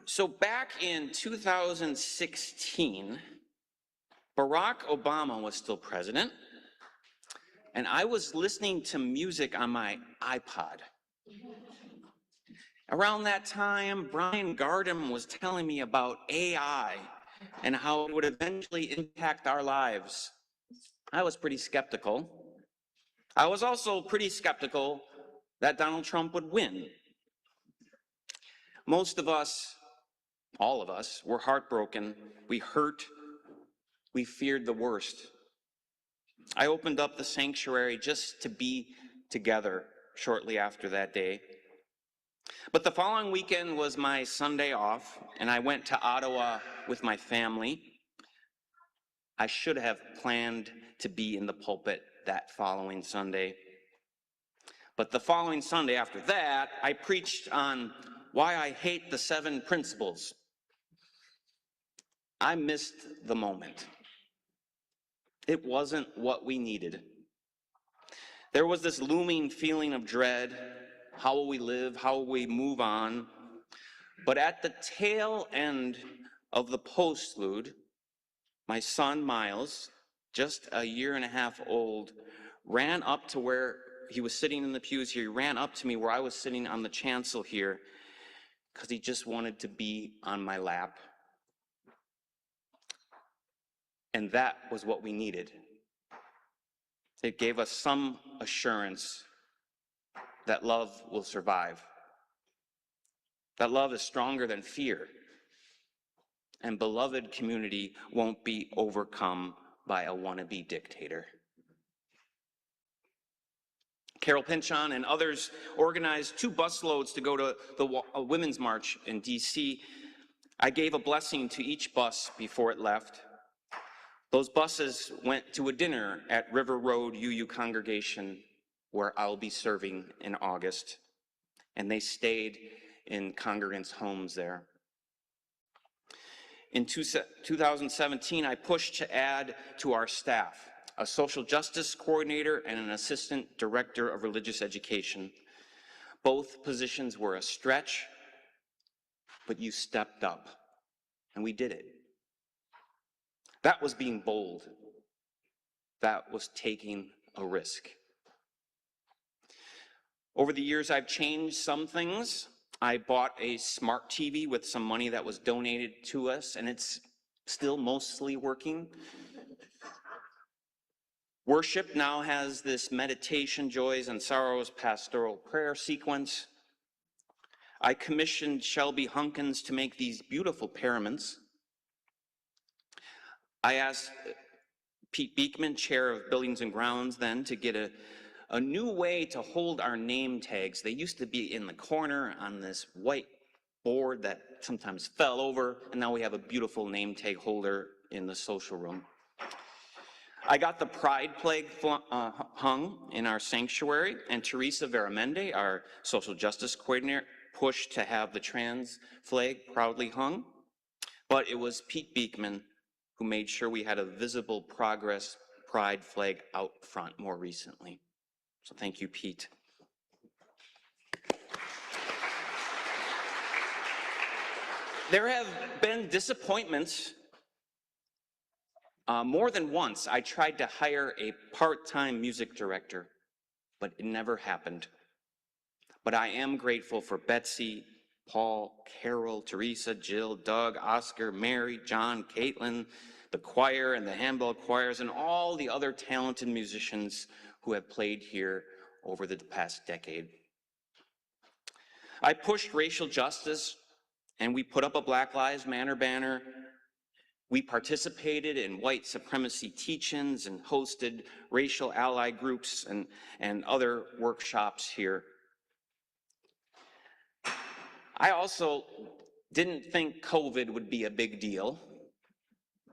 So back in 2016, Barack Obama was still president, and I was listening to music on my iPod. Around that time, Brian Gardam was telling me about AI and how it would eventually impact our lives. I was pretty skeptical. I was also pretty skeptical that Donald Trump would win. Most of us, all of us, were heartbroken. We hurt. We feared the worst. I opened up the sanctuary just to be together shortly after that day. But the following weekend was my Sunday off, and I went to Ottawa with my family. I should have planned to be in the pulpit that following Sunday. But the following Sunday after that, I preached on why I hate the 7 principles. I missed the moment. It wasn't what we needed. There was this looming feeling of dread. How will we live? How will we move on? But at the tail end of the postlude, my son Miles, just a year and a half old, ran up to where he was sitting in the pews here. He ran up to me where I was sitting on the chancel here because he just wanted to be on my lap. And that was what we needed. It gave us some assurance that love will survive. That love is stronger than fear. And beloved community won't be overcome by a wannabe dictator. Carol Pinchon and others organized 2 busloads to go to the Women's March in D.C. I gave a blessing to each bus before it left. Those buses went to a dinner at River Road UU Congregation, where I'll be serving in August, and they stayed in congregants' homes there. In 2017, I pushed to add to our staff a social justice coordinator and an assistant director of religious education. Both positions were a stretch, but you stepped up, and we did it. That was being bold. That was taking a risk. Over the years, I've changed some things. I bought a smart TV with some money that was donated to us, and it's still mostly working. Worship now has this meditation, joys, and sorrows pastoral prayer sequence. I commissioned Shelby Hunkins to make these beautiful paraments. I asked Pete Beekman, chair of Buildings and Grounds, then to get a new way to hold our name tags. They used to be in the corner on this white board that sometimes fell over, and now we have a beautiful name tag holder in the social room. I got the pride flag hung in our sanctuary, and Teresa Veramendi, our social justice coordinator, pushed to have the trans flag proudly hung. But it was Pete Beekman who made sure we had a visible progress pride flag out front more recently. So thank you, Pete. There have been disappointments. More than once, I tried to hire a part-time music director, but it never happened. But I am grateful for Betsy, Paul, Carol, Teresa, Jill, Doug, Oscar, Mary, John, Caitlin, the choir and the handbell choirs, and all the other talented musicians who have played here over the past decade. I pushed racial justice, and we put up a Black Lives Matter banner. We participated in white supremacy teach-ins and hosted racial ally groups and other workshops here. I also didn't think COVID would be a big deal.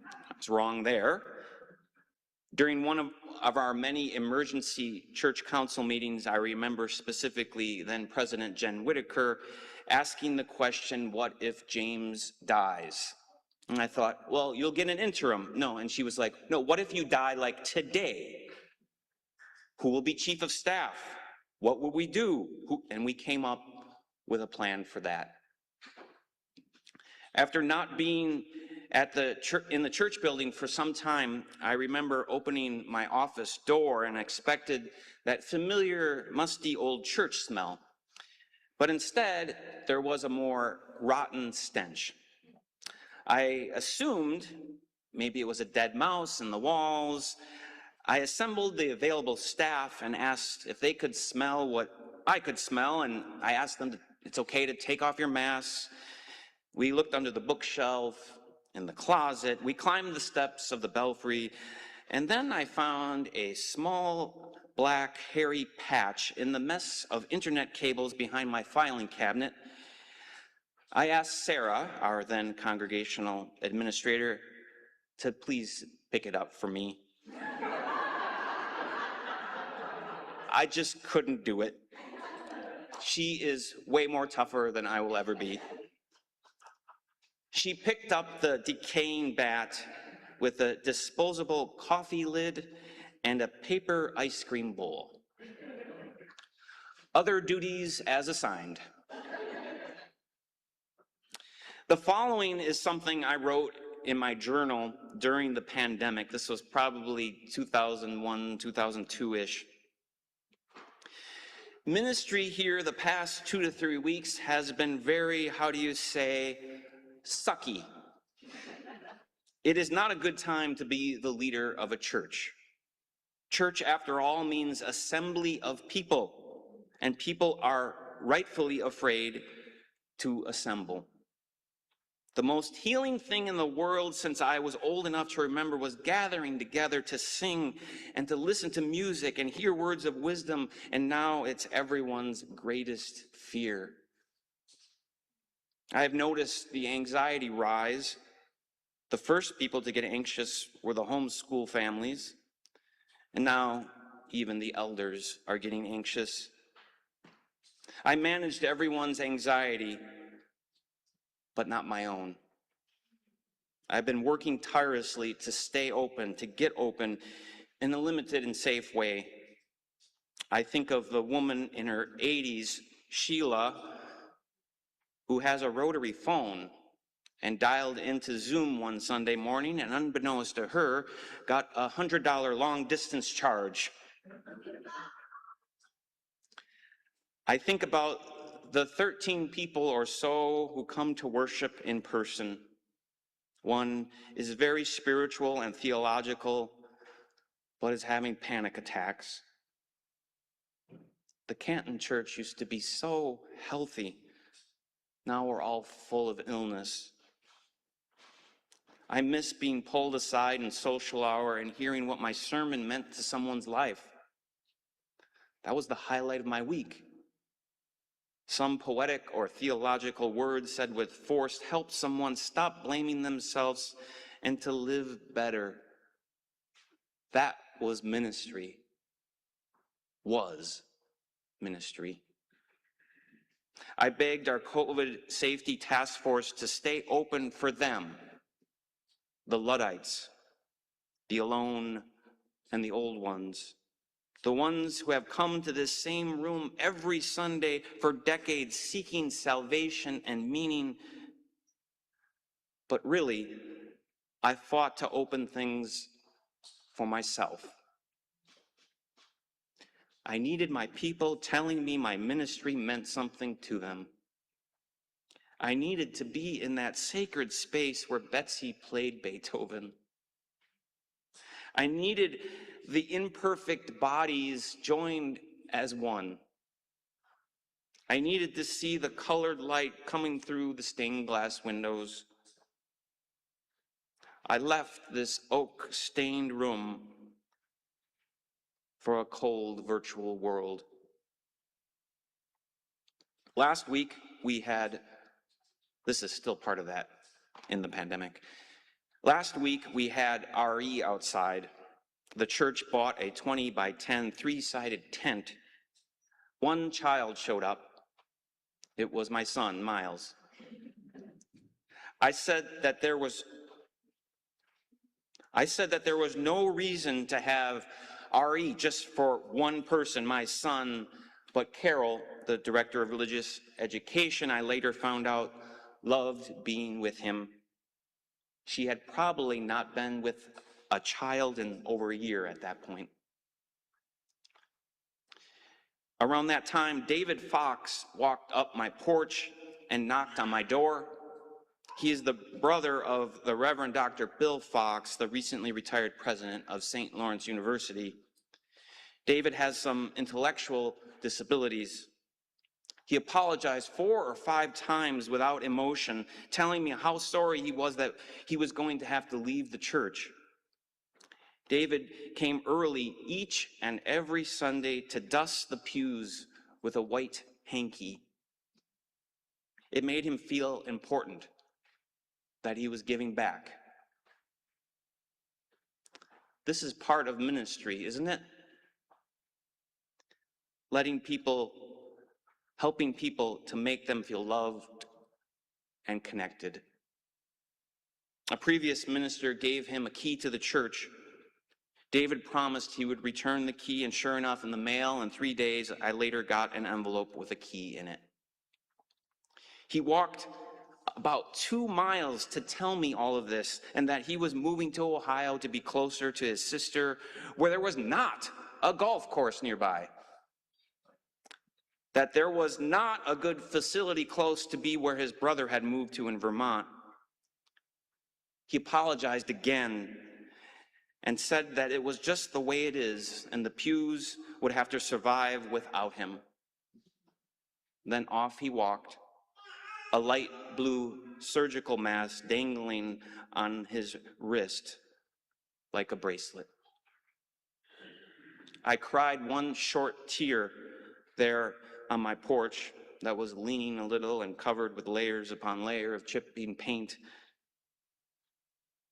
I was wrong there. During one of our many emergency church council meetings, I remember specifically then President Jen Whitaker asking the question, what if James dies? And I thought, well, you'll get an interim. No, and she was like, no, what if you die like today? Who will be chief of staff? What will we do? And we came up with a plan for that. After not being in the church building for some time, I remember opening my office door and expected that familiar, musty old church smell. But instead, there was a more rotten stench. I assumed maybe it was a dead mouse in the walls. I assembled the available staff and asked if they could smell what I could smell, and I asked them, it's okay to take off your masks. We looked under the bookshelf, in the closet. We climbed the steps of the belfry, and then I found a small, black, hairy patch in the mess of internet cables behind my filing cabinet. I asked Sarah, our then congregational administrator, to please pick it up for me. I just couldn't do it. She is way more tougher than I will ever be. She picked up the decaying bat with a disposable coffee lid and a paper ice cream bowl. Other duties as assigned. The following is something I wrote in my journal during the pandemic. This was probably 2001, 2002-ish. Ministry here the past 2 to 3 weeks has been very, sucky. It is not a good time to be the leader of a church. Church, after all, means assembly of people, and people are rightfully afraid to assemble. The most healing thing in the world since I was old enough to remember was gathering together to sing and to listen to music and hear words of wisdom, and now it's everyone's greatest fear. I have noticed the anxiety rise. The first people to get anxious were the homeschool families, and now even the elders are getting anxious. I managed everyone's anxiety, but not my own. I've been working tirelessly to stay open, to get open in a limited and safe way. I think of the woman in her 80s, Sheila, who has a rotary phone and dialed into Zoom one Sunday morning, and unbeknownst to her, got a $100 long-distance charge. I think about the 13 people or so who come to worship in person. One is very spiritual and theological, but is having panic attacks. The Canton church used to be so healthy. Now we're all full of illness. I miss being pulled aside in social hour and hearing what my sermon meant to someone's life. That was the highlight of my week. Some poetic or theological words said with force helped someone stop blaming themselves and to live better. That was ministry. Was ministry. I begged our COVID safety task force to stay open for them, the Luddites, the alone, and the old ones, the ones who have come to this same room every Sunday for decades seeking salvation and meaning. But really, I fought to open things for myself. I needed my people telling me my ministry meant something to them. I needed to be in that sacred space where Betsy played Beethoven. I needed the imperfect bodies joined as one. I needed to see the colored light coming through the stained glass windows. I left this oak-stained room for a cold virtual world. Last week, this is still part of that in the pandemic. Last week, we had RE outside. The church bought a 20 by 10 three-sided tent. One child showed up. It was my son, Miles. I said that there was no reason to have RE just for one person, my son, but Carol, the director of religious education, I later found out, loved being with him. She had probably not been with a child in over a year at that point. Around that time, David Fox walked up my porch and knocked on my door. He is the brother of the Reverend Dr. Bill Fox, the recently retired president of St. Lawrence University. David has some intellectual disabilities. He apologized 4 or 5 times without emotion, telling me how sorry he was that he was going to have to leave the church. David came early each and every Sunday to dust the pews with a white hanky. It made him feel important, that he was giving back. This is part of ministry, isn't it? Letting people, helping people to make them feel loved and connected. A previous minister gave him a key to the church. David promised he would return the key, and sure enough, in the mail in 3 days, I later got an envelope with a key in it. He walked about 2 miles to tell me all of this, and that he was moving to Ohio to be closer to his sister, where there was not a golf course nearby. That there was not a good facility close to be where his brother had moved to in Vermont. He apologized again and said that it was just the way it is, and the pews would have to survive without him. Then off he walked, a light blue surgical mask dangling on his wrist like a bracelet. I cried one short tear there on my porch that was leaning a little and covered with layers upon layer of chipping paint.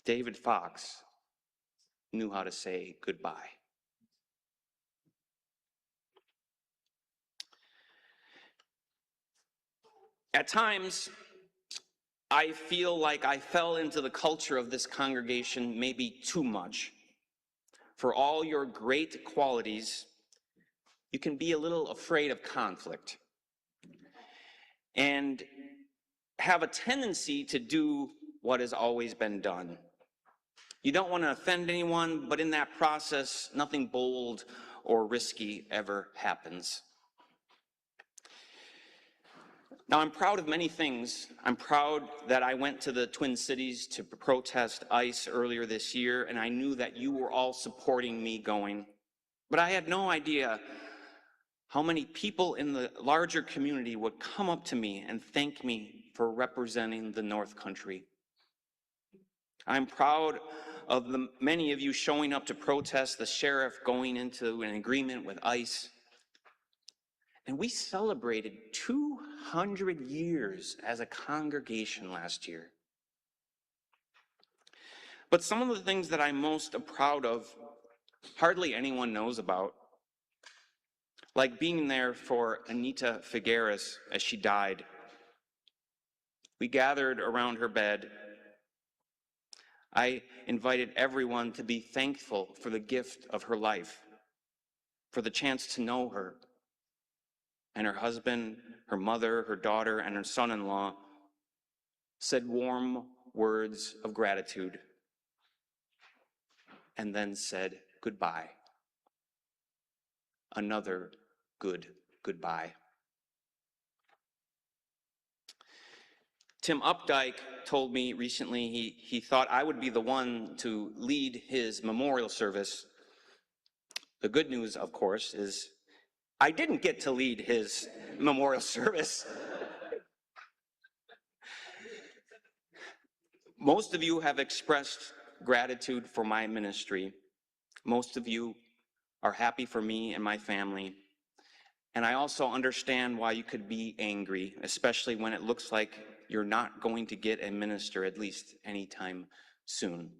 David Fox knew how to say goodbye. At times, I feel like I fell into the culture of this congregation maybe too much. For all your great qualities, you can be a little afraid of conflict and have a tendency to do what has always been done. You don't want to offend anyone, but in that process, nothing bold or risky ever happens. Now, I'm proud of many things. I'm proud that I went to the Twin Cities to protest ICE earlier this year, and I knew that you were all supporting me going. But I had no idea how many people in the larger community would come up to me and thank me for representing the North Country. I'm proud of the many of you showing up to protest the sheriff going into an agreement with ICE. And we celebrated 200 years as a congregation last year. But some of the things that I'm most proud of, hardly anyone knows about. Like being there for Anita Figueres as she died. We gathered around her bed. I invited everyone to be thankful for the gift of her life, for the chance to know her, and her husband, her mother, her daughter, and her son-in-law said warm words of gratitude and then said goodbye. Another good goodbye. Tim Updike told me recently he thought I would be the one to lead his memorial service. The good news, of course, is I didn't get to lead his memorial service. Most of you have expressed gratitude for my ministry. Most of you are happy for me and my family. And I also understand why you could be angry, especially when it looks like you're not going to get a minister, at least anytime soon.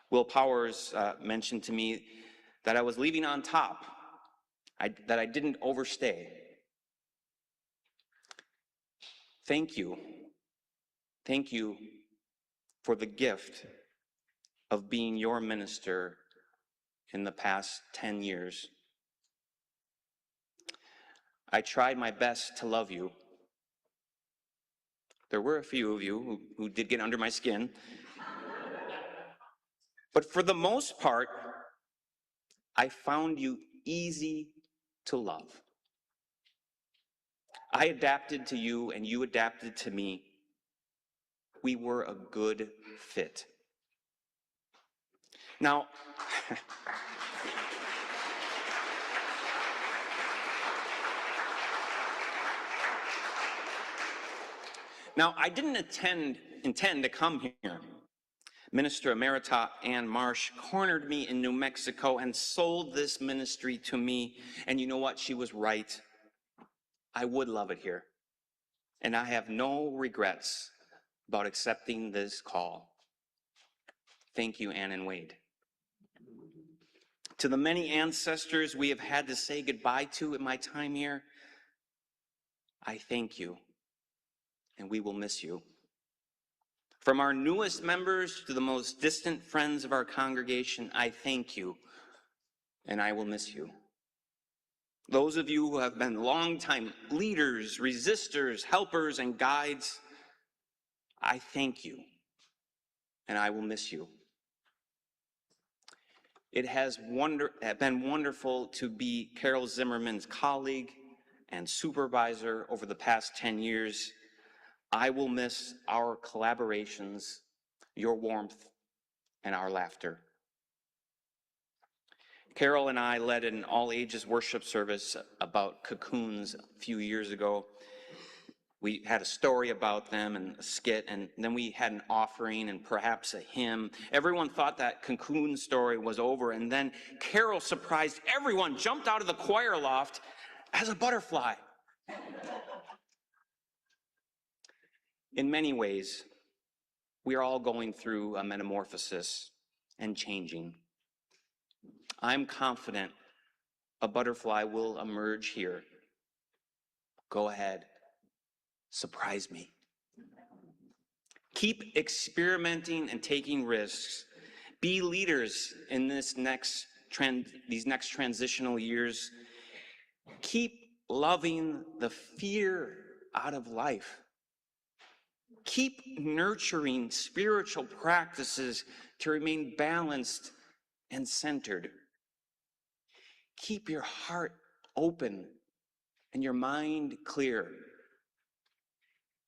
Will Powers mentioned to me that I was leaving on top, that I didn't overstay. Thank you. Thank you for the gift of being your minister in the past 10 years. I tried my best to love you. There were a few of you who did get under my skin. But for the most part, I found you easy to love. I adapted to you and you adapted to me. We were a good fit. Now, I didn't intend to come here. Minister Emerita Ann Marsh cornered me in New Mexico and sold this ministry to me. And you know what? She was right. I would love it here. And I have no regrets about accepting this call. Thank you, Ann and Wade. To the many ancestors we have had to say goodbye to in my time here, I thank you, and we will miss you. From our newest members to the most distant friends of our congregation, I thank you, and I will miss you. Those of you who have been longtime leaders, resistors, helpers, and guides, I thank you, and I will miss you. It has been wonderful to be Carol Zimmerman's colleague and supervisor over the past 10 years. I will miss our collaborations, your warmth, and our laughter. Carol and I led an all-ages worship service about cocoons a few years ago. We had a story about them and a skit, and then we had an offering and perhaps a hymn. Everyone thought that cocoon story was over, and then Carol surprised everyone, jumped out of the choir loft as a butterfly. In many ways, we are all going through a metamorphosis and changing. I'm confident a butterfly will emerge here. Go ahead. Surprise me. Keep experimenting and taking risks. Be leaders in these next transitional years. Keep loving the fear out of life. Keep nurturing spiritual practices to remain balanced and centered. Keep your heart open and your mind clear.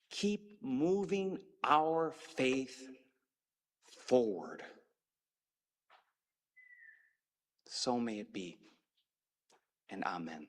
Keep moving our faith forward. So may it be, and amen.